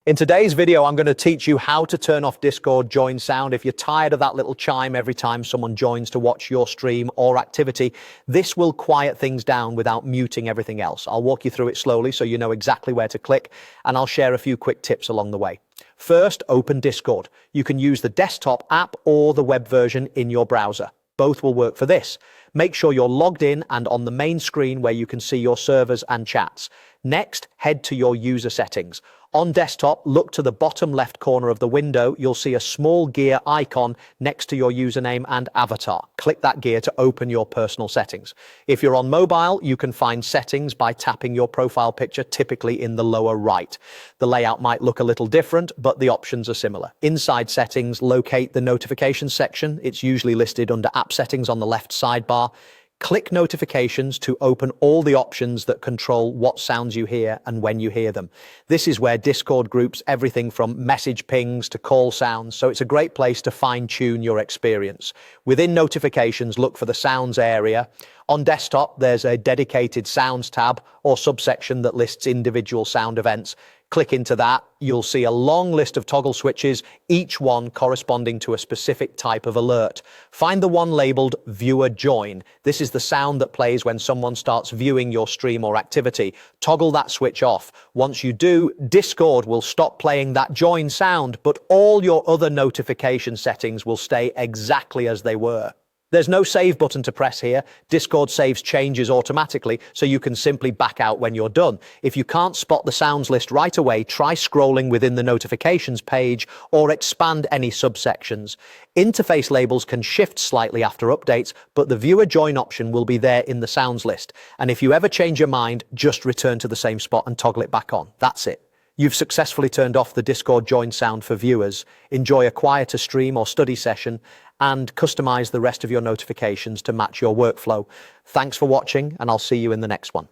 In today's video, I'm going to teach you how to turn off Discord join sound. If you're tired of that little chime every time someone joins to watch your stream or activity, this will quiet things down without muting everything else. I'll walk you through it slowly so you know exactly where to click, and I'll share a few quick tips along the way. First, open Discord. You can use the desktop app or the web version in your browser. Both will work for this. Make sure you're logged in and on the main screen where you can see your servers and chats. Next, head to your user settings. On desktop, look to the bottom left corner of the window. You'll see a small gear icon next to your username and avatar. Click that gear to open your personal settings. If you're on mobile, you can find settings by tapping your profile picture, typically in the lower right. The layout might look a little different, but the options are similar. Inside settings, locate the notifications section. It's usually listed under app settings on the left sidebar. Click notifications to open all the options that control what sounds you hear and when you hear them. This is where Discord groups everything from message pings to call sounds, so it's a great place to fine-tune your experience. Within notifications, look for the sounds area. On desktop, there's a dedicated sounds tab or subsection that lists individual sound events. Click into that. You'll see a long list of toggle switches, each one corresponding to a specific type of alert. Find the one labeled Viewer Join. This is the sound that plays when someone starts viewing your stream or activity. Toggle that switch off. Once you do, Discord will stop playing that join sound, but all your other notification settings will stay exactly as they were. There's no save button to press here. Discord saves changes automatically, so you can simply back out when you're done. If you can't spot the sounds list right away, try scrolling within the notifications page or expand any subsections. Interface labels can shift slightly after updates, but the viewer join option will be there in the sounds list. And if you ever change your mind, just return to the same spot and toggle it back on. That's it. You've successfully turned off the Discord join sound for viewers. Enjoy a quieter stream or study session and customize the rest of your notifications to match your workflow. Thanks for watching, and I'll see you in the next one.